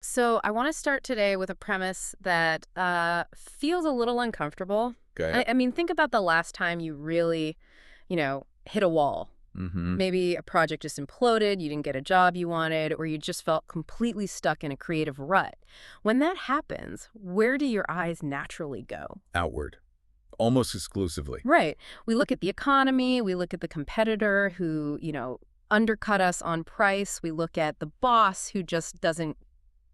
So I want to start today with a premise that feels a little uncomfortable. Go I, ahead. I mean, think about the last time you really, hit a wall. Mm-hmm. Maybe a project just imploded, you didn't get a job you wanted, or you just felt completely stuck in a creative rut. When that happens, where do your eyes naturally go? Outward. Almost exclusively. Right. We look at the economy, we look at the competitor who, undercut us on price, we look at the boss who just doesn't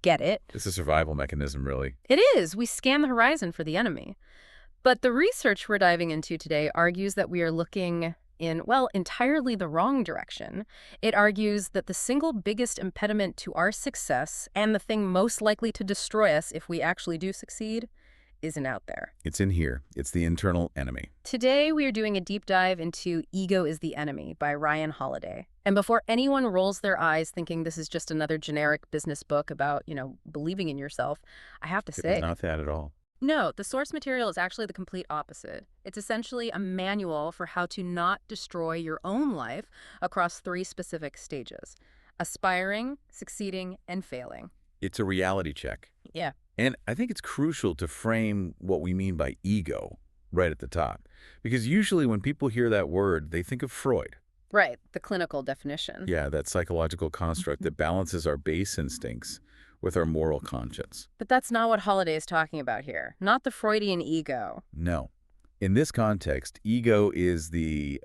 get it. It's a survival mechanism, really. It is. We scan the horizon for the enemy. But the research we're diving into today argues that we are looking in, well, entirely the wrong direction. It argues that the single biggest impediment to our success and the thing most likely to destroy us if we actually do succeed isn't out there. It's in here. It's the internal enemy. Today, we are doing a deep dive into Ego is the Enemy by Ryan Holiday. And before anyone rolls their eyes thinking this is just another generic business book about, believing in yourself, I have to It's say, not that at all. no, the source material is actually the complete opposite. It's essentially a manual for how to not destroy your own life across three specific stages: aspiring, succeeding, and failing. It's a reality check. Yeah. And I think it's crucial to frame what we mean by ego right at the top. Because usually when people hear that word, they think of Freud. Right, the clinical definition. Yeah, that psychological construct that balances our base instincts with our moral conscience. But that's not what Holiday is talking about here. Not the Freudian ego. No. In this context, ego is the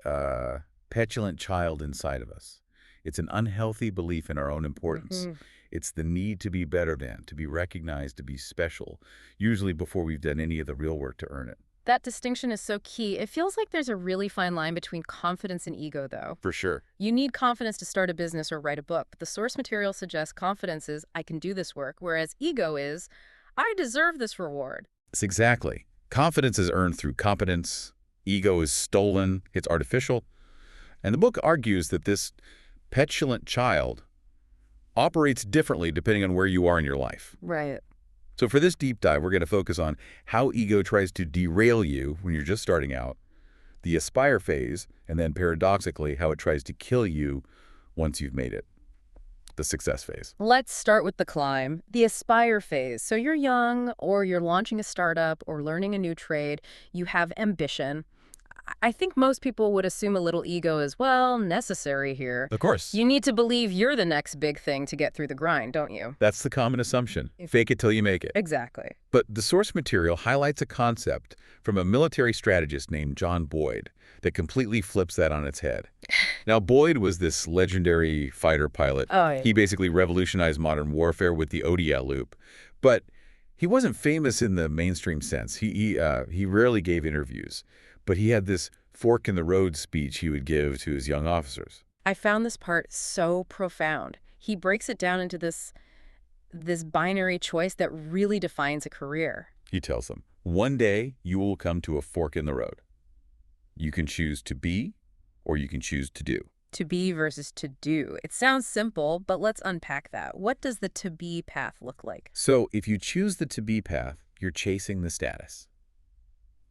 petulant child inside of us. It's an unhealthy belief in our own importance. Mhm. It's the need to be better than, to be recognized, to be special, usually before we've done any of the real work to earn it. That distinction is so key. It feels like there's a really fine line between confidence and ego, though. For sure. You need confidence to start a business or write a book, but the source material suggests confidence is, I can do this work, whereas ego is, I deserve this reward. It's exactly. Confidence is earned through competence. Ego is stolen. It's artificial. And the book argues that this petulant child operates differently depending on where you are in your life. Right. So for this deep dive, we're going to focus on how ego tries to derail you when you're just starting out, the aspire phase, and then paradoxically, how it tries to kill you once you've made it, the success phase. Let's start with the climb, the aspire phase. So you're young, or you're launching a startup, or learning a new trade. You have ambition. I think most people would assume a little ego is, well, necessary here. Of course. You need to believe you're the next big thing to get through the grind, don't you? That's the common assumption. Fake it till you make it. Exactly. But the source material highlights a concept from a military strategist named John Boyd that completely flips that on its head. Now, Boyd was this legendary fighter pilot. Oh, yeah. He basically revolutionized modern warfare with the ODL loop. But he wasn't famous in the mainstream sense. He rarely gave interviews. But he had this fork-in-the-road speech he would give to his young officers. I found this part so profound. He breaks it down into this binary choice that really defines a career. He tells them, one day you will come to a fork in the road. You can choose to be, or you can choose to do. To be versus to do. It sounds simple, but let's unpack that. What does the to be path look like? So if you choose the to be path, you're chasing the status.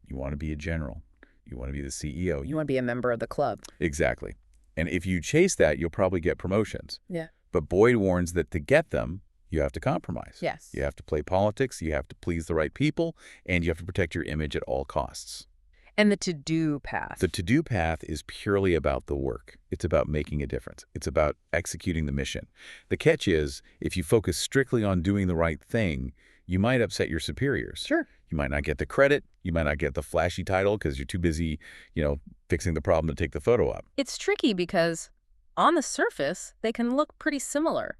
You want to be a general. You want to be the CEO. You want to be a member of the club. Exactly. And if you chase that, you'll probably get promotions. Yeah. But Boyd warns that to get them, you have to compromise. Yes. You have to play politics, you have to please the right people, and you have to protect your image at all costs. And the to-do path. The to-do path is purely about the work. It's about making a difference. It's about executing the mission. The catch is, if you focus strictly on doing the right thing, you might upset your superiors. Sure. You might not get the credit. You might not get the flashy title because you're too busy, fixing the problem to take the photo op. It's tricky because on the surface, they can look pretty similar.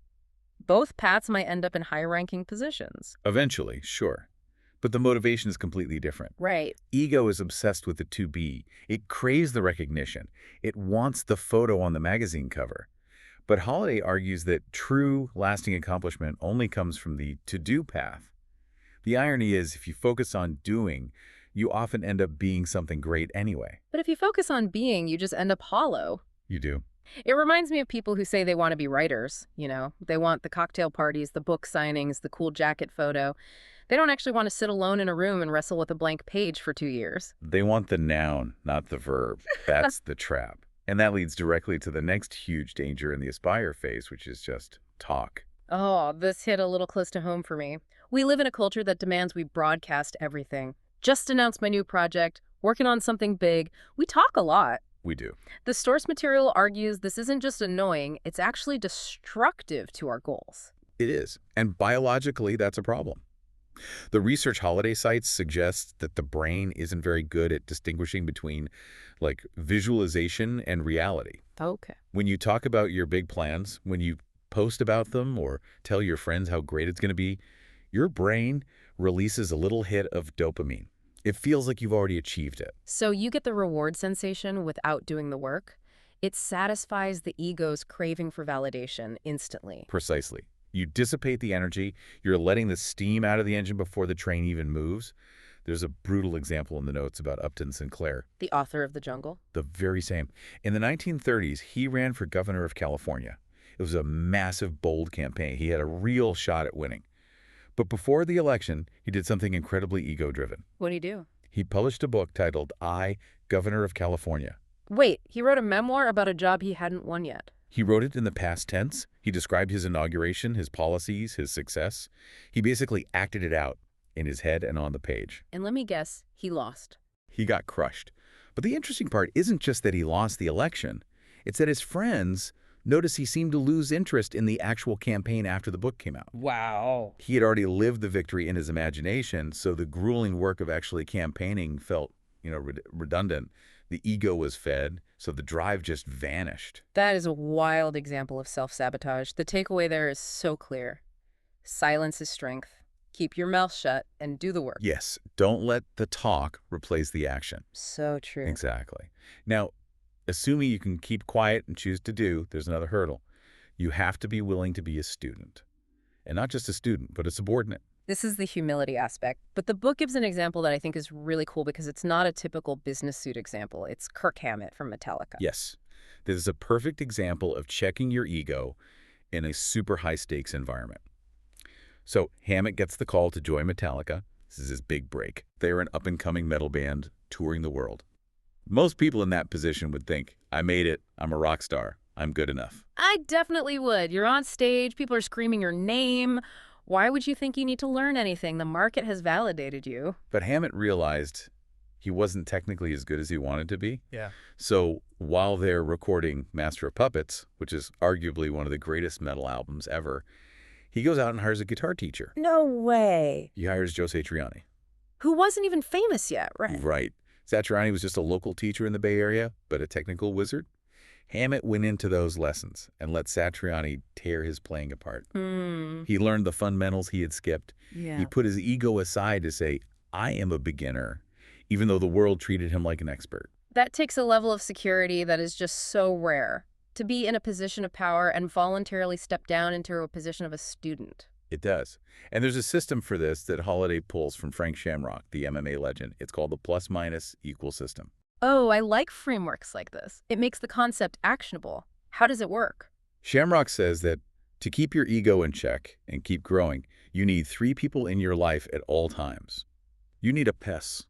Both paths might end up in high-ranking positions. Eventually, sure. But the motivation is completely different. Right. Ego is obsessed with the to-be. It craves the recognition. It wants the photo on the magazine cover. But Holiday argues that true, lasting accomplishment only comes from the to-do path. The irony is, if you focus on doing, you often end up being something great anyway. But if you focus on being, you just end up hollow. You do. It reminds me of people who say they want to be writers, They want the cocktail parties, the book signings, the cool jacket photo. They don't actually want to sit alone in a room and wrestle with a blank page for 2 years. They want the noun, not the verb. That's the trap. And that leads directly to the next huge danger in the aspire phase, which is just talk. Oh, this hit a little close to home for me. We live in a culture that demands we broadcast everything. Just announced my new project, working on something big. We talk a lot. We do. The source material argues this isn't just annoying, it's actually destructive to our goals. It is. And biologically, that's a problem. The research holiday sites suggest that the brain isn't very good at distinguishing between, like, visualization and reality. Okay. When you talk about your big plans, when you post about them or tell your friends how great it's going to be, your brain releases a little hit of dopamine. It feels like you've already achieved it. So you get the reward sensation without doing the work. It satisfies the ego's craving for validation instantly. Precisely. You dissipate the energy. You're letting the steam out of the engine before the train even moves. There's a brutal example in the notes about Upton Sinclair. The author of The Jungle? The very same. In the 1930s, he ran for governor of California. It was a massive, bold campaign. He had a real shot at winning. But before the election, he did something incredibly ego-driven. What'd he do? He published a book titled I, Governor of California. Wait, he wrote a memoir about a job he hadn't won yet. He wrote it in the past tense. He described his inauguration, his policies, his success. He basically acted it out in his head and on the page. And let me guess, he lost. He got crushed. But the interesting part isn't just that he lost the election. It's that his friends noticed he seemed to lose interest in the actual campaign after the book came out. Wow. He had already lived the victory in his imagination, so the grueling work of actually campaigning felt, redundant. The ego was fed, so the drive just vanished. That is a wild example of self-sabotage. The takeaway there is so clear. Silence is strength. Keep your mouth shut and do the work. Yes, don't let the talk replace the action. So true. Exactly. Now, assuming you can keep quiet and choose to do, there's another hurdle. You have to be willing to be a student. And not just a student, but a subordinate. This is the humility aspect. But the book gives an example that I think is really cool because it's not a typical business suit example. It's Kirk Hammett from Metallica. Yes. This is a perfect example of checking your ego in a super high-stakes environment. So Hammett gets the call to join Metallica. This is his big break. They're an up-and-coming metal band touring the world. Most people in that position would think, I made it, I'm a rock star, I'm good enough. I definitely would. You're on stage, people are screaming your name. Why would you think you need to learn anything? The market has validated you. But Hammett realized he wasn't technically as good as he wanted to be. Yeah. So while they're recording Master of Puppets, which is arguably one of the greatest metal albums ever, he goes out and hires a guitar teacher. No way. He hires Joe Satriani. Who wasn't even famous yet, right? Right. Satriani was just a local teacher in the Bay Area, but a technical wizard. Hammett went into those lessons and let Satriani tear his playing apart. He learned the fundamentals he had skipped. Yeah. He put his ego aside to say, I am a beginner, even though the world treated him like an expert. That takes a level of security that is just so rare. To be in a position of power and voluntarily step down into a position of a student. It does. And there's a system for this that Holiday pulls from Frank Shamrock, the MMA legend. It's called the plus-minus equal system. Oh, I like frameworks like this. It makes the concept actionable. How does it work? Shamrock says that to keep your ego in check and keep growing, you need 3 people in your life at all times. You need a PES,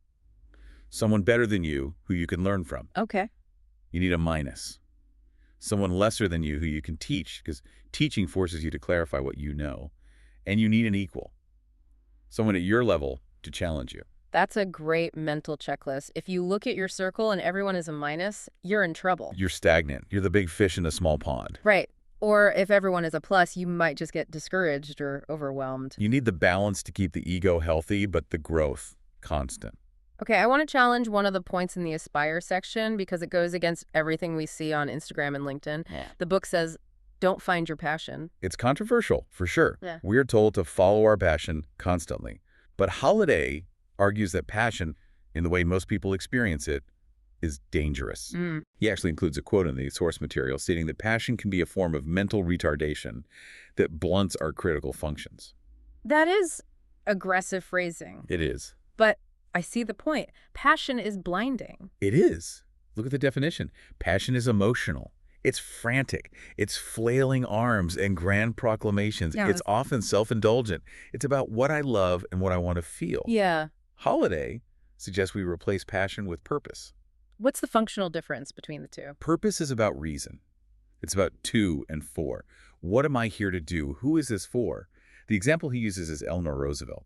someone better than you who you can learn from. Okay. You need a minus, someone lesser than you who you can teach, because teaching forces you to clarify what you know. And you need an equal, someone at your level to challenge you. That's a great mental checklist. If you look at your circle and everyone is a minus, you're in trouble. You're stagnant. You're the big fish in a small pond. Right. Or if everyone is a plus, you might just get discouraged or overwhelmed. You need the balance to keep the ego healthy, but the growth constant. Okay, I want to challenge one of the points in the Aspire section because it goes against everything we see on Instagram and LinkedIn. Yeah. The book says, don't find your passion. It's controversial, for sure. Yeah. We're told to follow our passion constantly. But Holiday argues that passion, in the way most people experience it, is dangerous. He actually includes a quote in the source material stating that passion can be a form of mental retardation that blunts our critical functions. That is aggressive phrasing. It is. But I see the point. Passion is blinding. It is. Look at the definition. Passion is emotional. It's frantic. It's flailing arms and grand proclamations. Yeah, it's often self-indulgent. It's about what I love and what I want to feel. Yeah. Holiday suggests we replace passion with purpose. What's the functional difference between the two? Purpose is about reason. It's about 2 and 4. What am I here to do? Who is this for? The example he uses is Eleanor Roosevelt.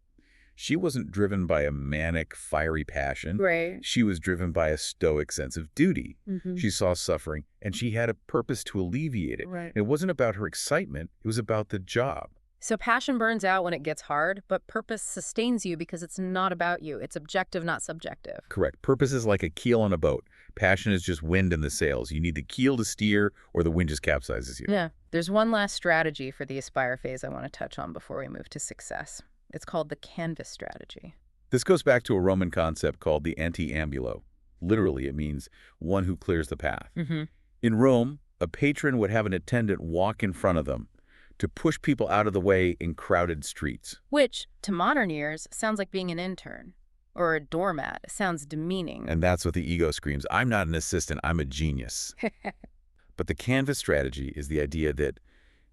She wasn't driven by a manic, fiery passion. Right. She was driven by a stoic sense of duty. Mm-hmm. She saw suffering, and she had a purpose to alleviate it. Right. It wasn't about her excitement. It was about the job. So passion burns out when it gets hard, but purpose sustains you because it's not about you. It's objective, not subjective. Correct. Purpose is like a keel on a boat. Passion is just wind in the sails. You need the keel to steer, or the wind just capsizes you. Yeah. There's one last strategy for the aspire phase I want to touch on before we move to success. It's called the canvas strategy. This goes back to a Roman concept called the anti-ambulo. Literally, it means one who clears the path. Mm-hmm. In Rome, a patron would have an attendant walk in front of them to push people out of the way in crowded streets. Which, to modern ears, sounds like being an intern or a doormat. It sounds demeaning. And that's what the ego screams. I'm not an assistant, I'm a genius. But the canvas strategy is the idea that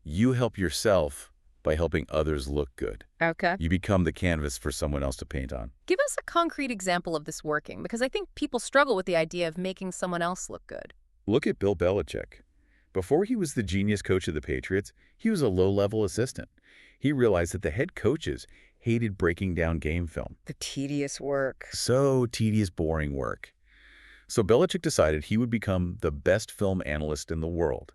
you help yourself by helping others look good. Okay. You become the canvas for someone else to paint on. Give us a concrete example of this working, because I think people struggle with the idea of making someone else look good. Look at Bill Belichick. Before he was the genius coach of the Patriots, he was a low-level assistant. He realized that the head coaches hated breaking down game film. The tedious work. So tedious, boring work. So Belichick decided he would become the best film analyst in the world.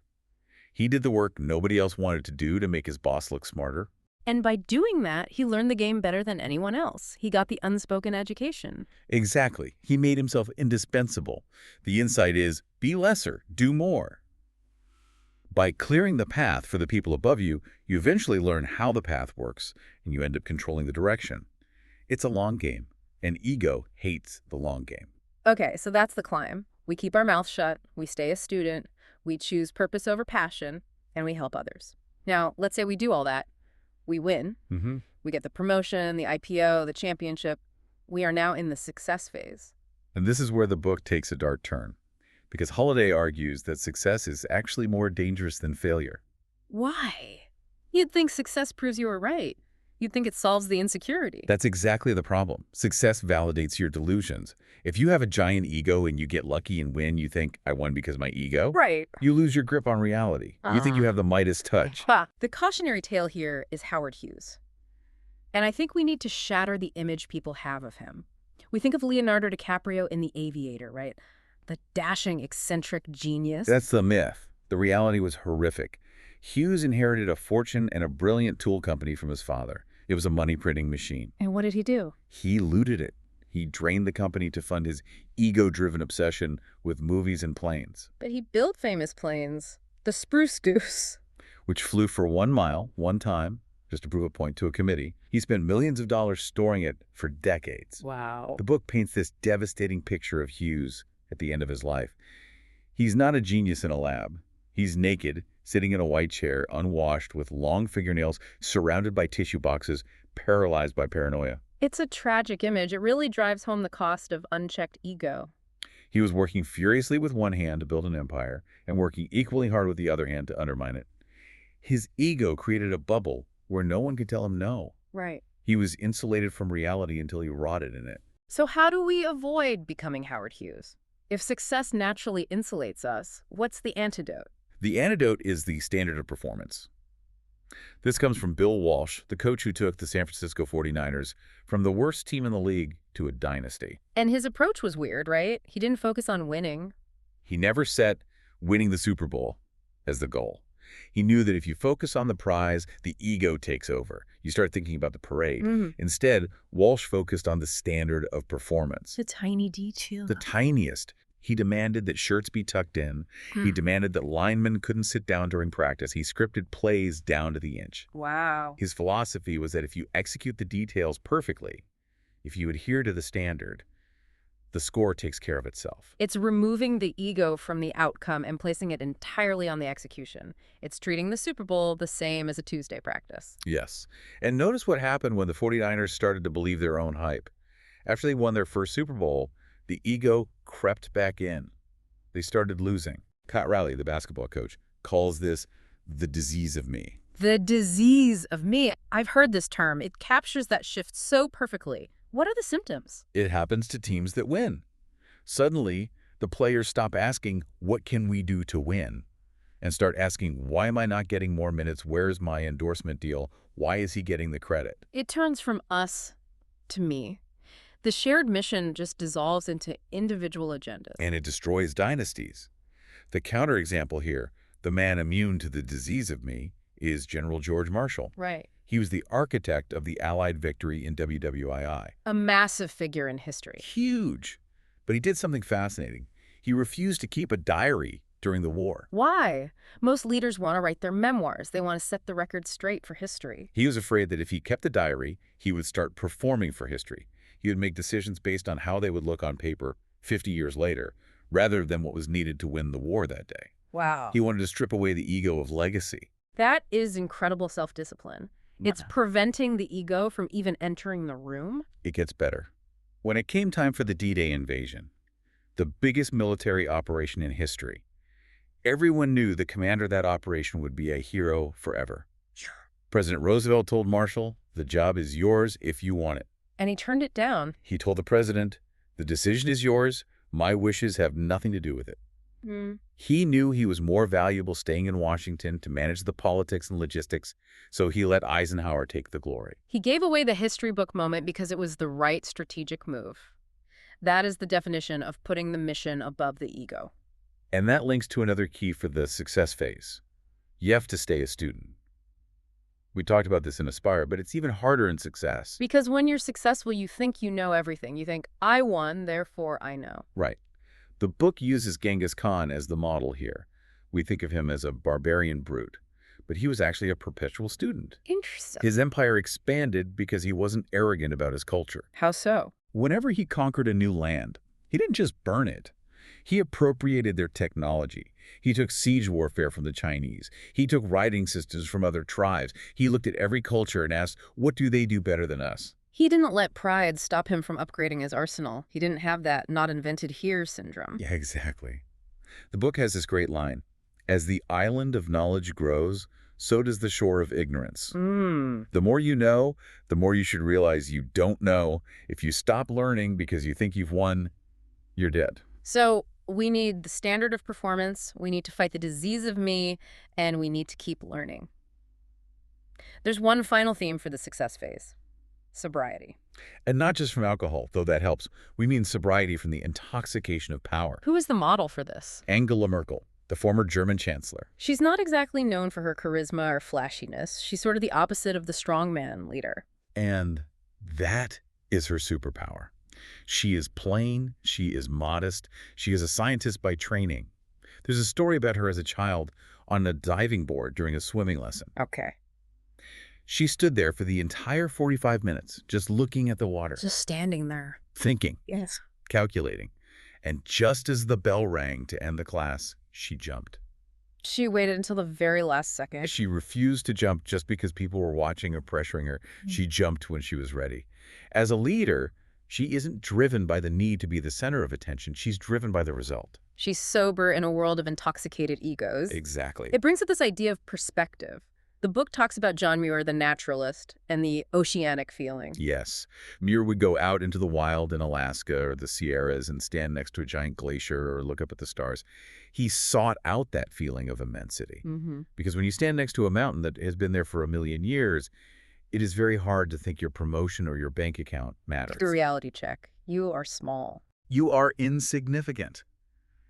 He did the work nobody else wanted to do to make his boss look smarter. And by doing that, he learned the game better than anyone else. He got the unspoken education. Exactly. He made himself indispensable. The insight is, be lesser, do more. By clearing the path for the people above you, you eventually learn how the path works, and you end up controlling the direction. It's a long game, and ego hates the long game. Okay, so that's the climb. We keep our mouth shut, we stay a student, we choose purpose over passion, and we help others. Now, let's say we do all that. We win. Mm-hmm. We get the promotion, the IPO, the championship. We are now in the success phase. And this is where the book takes a dark turn, because Holiday argues that success is actually more dangerous than failure. Why? You'd think success proves you were right. You'd think it solves the insecurity. That's exactly the problem. Success validates your delusions. If you have a giant ego and you get lucky and win, you think, I won because of my ego? Right. You lose your grip on reality. You think you have the Midas touch. The cautionary tale here is Howard Hughes. And I think we need to shatter the image people have of him. We think of Leonardo DiCaprio in The Aviator, right? The dashing, eccentric genius. That's the myth. The reality was horrific. Hughes inherited a fortune and a brilliant tool company from his father. It was a money-printing machine. And what did he do? He looted it. He drained the company to fund his ego-driven obsession with movies and planes, But he built famous planes. The Spruce Goose. which flew for 1 mile, one time, just to prove a point to a committee. He spent millions of dollars storing it for decades. Wow. The book paints this devastating picture of Hughes at the end of his life. He's not a genius in a lab. He's naked, sitting in a white chair, unwashed, with long fingernails, surrounded by tissue boxes, paralyzed by paranoia. It's a tragic image. It really drives home the cost of unchecked ego. He was working furiously with one hand to build an empire and working equally hard with the other hand to undermine it. His ego created a bubble where no one could tell him no. Right. He was insulated from reality until he rotted in it. So how do we avoid becoming Howard Hughes? If success naturally insulates us, what's the antidote? The antidote is the standard of performance. This comes from Bill Walsh, the coach who took the San Francisco 49ers from the worst team in the league to a dynasty. And his approach was weird, right? He didn't focus on winning. He never set winning the Super Bowl as the goal. He knew that if you focus on the prize, the ego takes over. You start thinking about the parade. Instead, Walsh focused on the standard of performance. The tiny detail. The tiniest. He demanded that shirts be tucked in. He demanded that linemen couldn't sit down during practice. He scripted plays down to the inch. Wow. His philosophy was that if you execute the details perfectly, if you adhere to the standard, the score takes care of itself. It's removing the ego from the outcome and placing it entirely on the execution. It's treating the Super Bowl the same as a Tuesday practice. Yes. And notice what happened when the 49ers started to believe their own hype. After they won their first Super Bowl, the ego crept back in. They started losing. Pat Riley, the basketball coach, calls this the disease of me. The disease of me. I've heard this term. It captures that shift so perfectly. What are the symptoms? It happens to teams that win. Suddenly, the players stop asking, what can we do to win? and start asking, why am I not getting more minutes? Where's my endorsement deal? Why is he getting the credit? It turns from us to me. The shared mission just dissolves into individual agendas. And it destroys dynasties. The counterexample here, the man immune to the disease of me, is General George Marshall. Right. He was the architect of the Allied victory in WWII. A massive figure in history. Huge. But he did something fascinating. He refused to keep a diary during the war. Why? Most leaders want to write their memoirs. They want to set the record straight for history. He was afraid that if he kept a diary, he would start performing for history. He would make decisions based on how they would look on paper 50 years later, rather than what was needed to win the war that day. Wow. He wanted to strip away the ego of legacy. That is incredible self-discipline. It's preventing the ego from even entering the room. It gets better. When it came time for the D-Day invasion, the biggest military operation in history, everyone knew the commander of that operation would be a hero forever. President Roosevelt told Marshall, the job is yours if you want it. And he turned it down. He told the president, the decision is yours, my wishes have nothing to do with it. He knew he was more valuable staying in Washington to manage the politics and logistics, so he let Eisenhower take the glory. He gave away the history book moment because it was the right strategic move. That is the definition of putting the mission above the ego. And that links to another key for the success phase. You have to stay a student. We talked about this in Aspire, but it's even harder in success. Because when you're successful, you think you know everything. You think, I won, therefore I know. Right. The book uses Genghis Khan as the model here. We think of him as a barbarian brute, but he was actually a perpetual student. Interesting. His empire expanded because he wasn't arrogant about his culture. How so? Whenever he conquered a new land, he didn't just burn it. He appropriated their technology. He took siege warfare from the Chinese. He took writing systems from other tribes. He looked at every culture and asked, what do they do better than us? He didn't let pride stop him from upgrading his arsenal. He didn't have that not invented here syndrome. Yeah, exactly. The book has this great line. As the island of knowledge grows, so does the shore of ignorance. The more you know, the more you should realize you don't know. If you stop learning because you think you've won, you're dead. So we need the standard of performance, we need to fight the disease of me, and we need to keep learning. There's one final theme for the success phase. Sobriety. And not just from alcohol, though that helps. We mean sobriety from the intoxication of power. Who is the model for this? Angela Merkel, the former German chancellor. She's not exactly known for her charisma or flashiness. She's sort of the opposite of the strongman leader. And that is her superpower. She is plain, she is modest, she is a scientist by training. There's a story about her as a child on a diving board during a swimming lesson. Okay. She stood there for the entire 45 minutes, just looking at the water. Just standing there. Thinking. Yes. Calculating. And just as the bell rang to end the class, she jumped. She waited until the very last second. She refused to jump just because people were watching or pressuring her. She jumped when she was ready. As a leader, she isn't driven by the need to be the center of attention. She's driven by the result. She's sober in a world of intoxicated egos. Exactly. It brings up this idea of perspective. The book talks about John Muir, the naturalist, and the oceanic feeling. Yes. Muir would go out into the wild in Alaska or the Sierras and stand next to a giant glacier or look up at the stars. He sought out that feeling of immensity. Because when you stand next to a mountain that has been there for a million years, it is very hard to think your promotion or your bank account matters. The reality check. You are small. You are insignificant.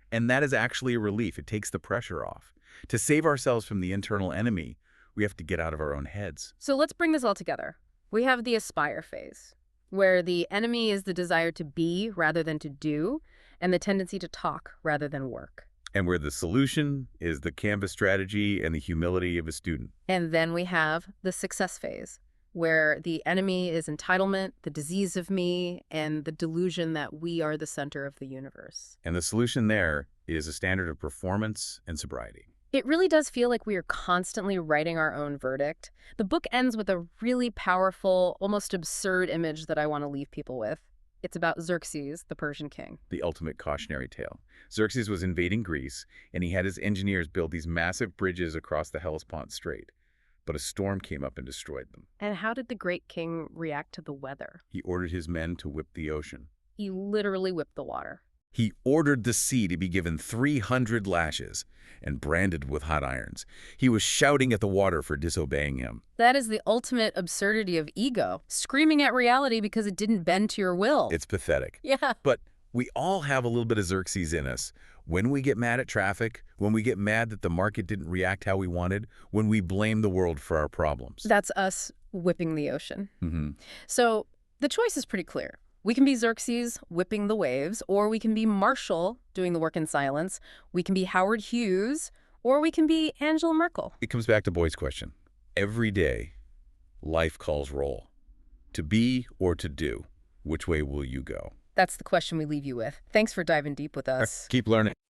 And that is actually a relief. It takes the pressure off. To save ourselves from the internal enemy, we have to get out of our own heads. So let's bring this all together. We have the aspire phase, where the enemy is the desire to be rather than to do, and the tendency to talk rather than work. And where the solution is the Canvas strategy and the humility of a student. And then we have the success phase, where the enemy is entitlement, the disease of me, and the delusion that we are the center of the universe. And the solution there is a standard of performance and sobriety. It really does feel like we are constantly writing our own verdict. The book ends with a really powerful, almost absurd image that I want to leave people with. It's about Xerxes, the Persian king. The ultimate cautionary tale. Xerxes was invading Greece, and he had his engineers build these massive bridges across the Hellespont Strait. But a storm came up and destroyed them. And how did the great king react to the weather? He ordered his men to whip the ocean. He literally whipped the water. He ordered the sea to be given 300 lashes and branded with hot irons. He was shouting at the water for disobeying him. That is the ultimate absurdity of ego, screaming at reality because it didn't bend to your will. It's pathetic. Yeah. But we all have a little bit of Xerxes in us. When we get mad at traffic, when we get mad that the market didn't react how we wanted, when we blame the world for our problems. That's us whipping the ocean. Mm-hmm. So the choice is pretty clear. We can be Xerxes whipping the waves, or we can be Marshall doing the work in silence. We can be Howard Hughes, or we can be Angela Merkel. It comes back to Boyd's question. Every day, life calls roll. To be or to do, which way will you go? That's the question we leave you with. Thanks for diving deep with us. Keep learning.